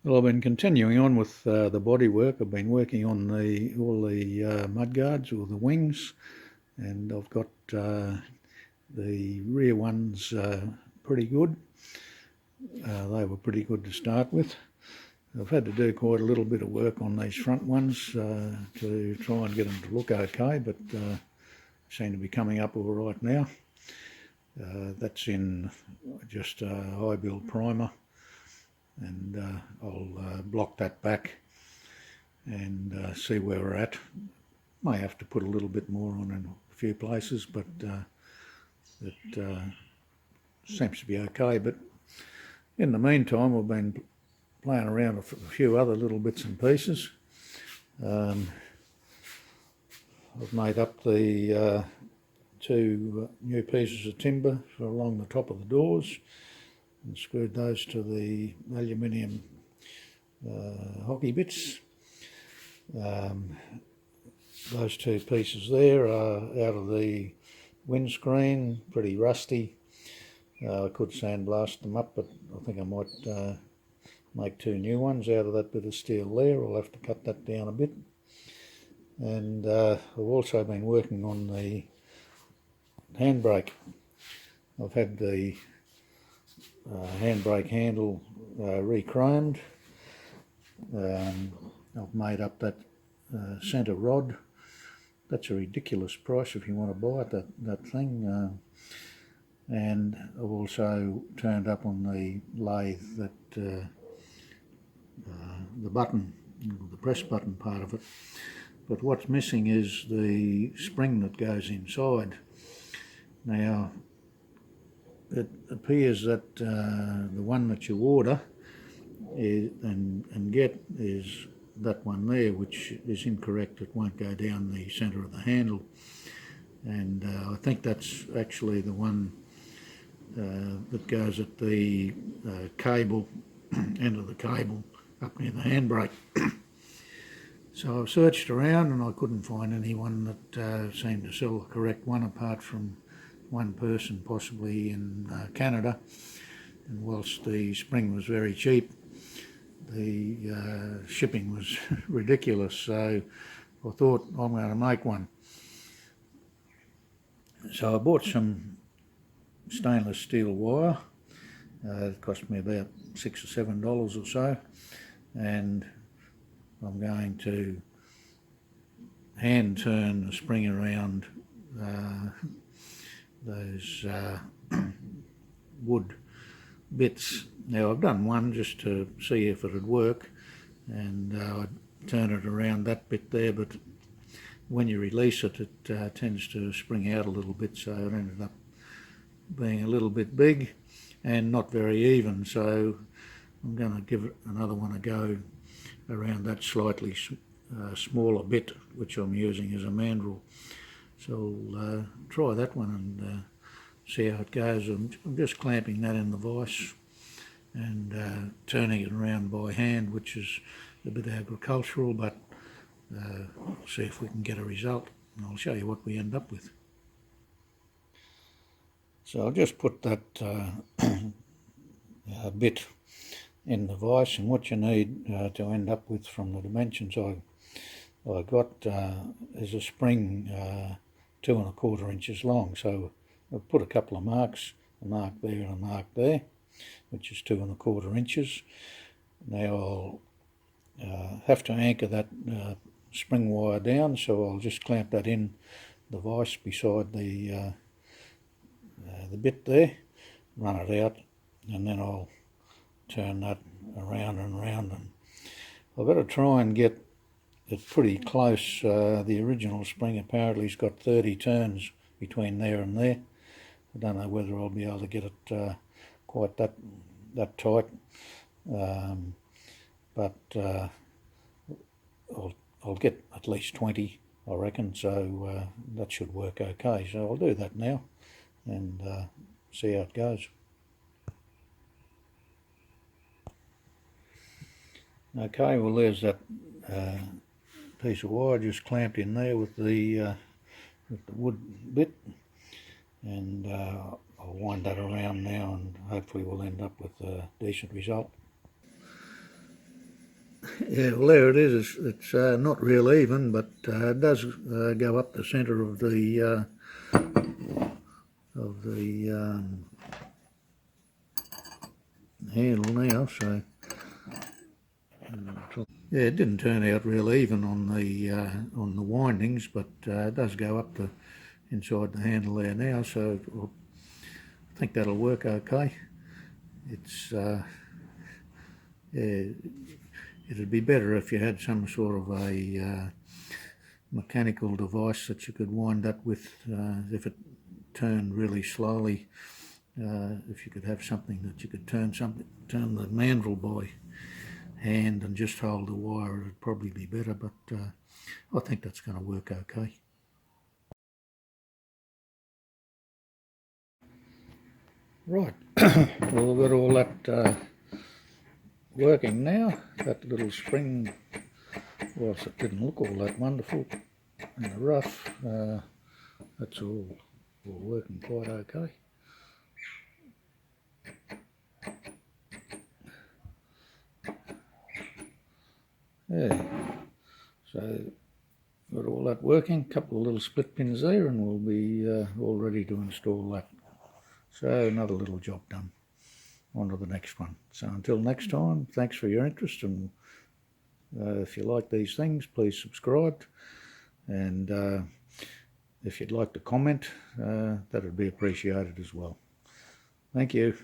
Well, I've been continuing on with the bodywork. I've been working on all the mudguards or the wings, and I've got the rear ones pretty good. They were pretty good to start with. I've had to do quite a little bit of work on these front ones to try and get them to look okay, but seem to be coming up all right now. That's in just a high build primer, and I'll block that back and see where we're at. May have to put a little bit more on in a few places, but it seems to be okay. But in the meantime, I've been playing around with a few other little bits and pieces. I've made up the two new pieces of timber for along the top of the doors and screwed those to the aluminium hockey bits. Those two pieces there are out of the windscreen, pretty rusty. I could sandblast them up, but I think I might make two new ones out of that bit of steel there. I'll have to cut that down a bit. And I've also been working on the handbrake. I've had the handbrake handle re-chromed. I've made up that centre rod. That's a ridiculous price if you want to buy it, that thing. And I've also turned up on the lathe that the button, the press button part of it. But what's missing is the spring that goes inside. Now, it appears that the one that you order and get is that one there, which is incorrect. It won't go down the centre of the handle. And I think that's actually the one that goes at the cable, end of the cable, up near the handbrake. So I've searched around and I couldn't find anyone that seemed to sell the correct one, apart from one person possibly in Canada. And whilst the spring was very cheap, the shipping was ridiculous, so I thought I'm going to make one. So I bought some stainless steel wire. It cost me about $6 or $7 or so, and I'm going to hand turn the spring around those wood bits. Now I've done one just to see if it would work, and I turn it around that bit there, but when you release it, it tends to spring out a little bit, so it ended up being a little bit big and not very even. So I'm going to give it another one a go around that slightly smaller bit, which I'm using as a mandrel. So I'll try that one and see how it goes. I'm just clamping that in the vise and turning it around by hand, which is a bit agricultural, but we'll see if we can get a result, and I'll show you what we end up with. So I'll just put that bit in the vise, and what you need to end up with from the dimensions I got is a spring 2 1/4 inches long. So I've put a couple of marks, a mark there and a mark there, which is 2 1/4 inches. Now I'll have to anchor that spring wire down, so I'll just clamp that in the vise beside the bit there, run it out, and then I'll turn that around and around, and I've got to try and get it pretty close. The original spring apparently has got 30 turns between there and there. I don't know whether I'll be able to get it quite that tight, but I'll get at least 20, I reckon, so that should work okay. So I'll do that now and see how it goes. Okay, well there's that piece of wire just clamped in there with the wood bit, and I'll wind that around now and hopefully we'll end up with a decent result. Yeah, well, there it is. It's not real even, but it does go up the centre of the handle now. So yeah, it didn't turn out real even on the windings, but it does go up the inside the handle there now. So I think that'll work okay. It's yeah, it'd be better if you had some sort of a mechanical device that you could wind up with if it turned really slowly. If you could have something that you could turn the mandrel by hand and just hold the wire, it'd probably be better, but I think that's going to work okay. Right, well, we've got all that working now. That little spring, whilst it didn't look all that wonderful in the rough, that's all working quite okay. Yeah, so got all that working, couple of little split pins there, and we'll be all ready to install that. So another little job done. On to the next one. So until next time, thanks for your interest, and if you like these things, please subscribe, and if you'd like to comment, that would be appreciated as well. Thank you.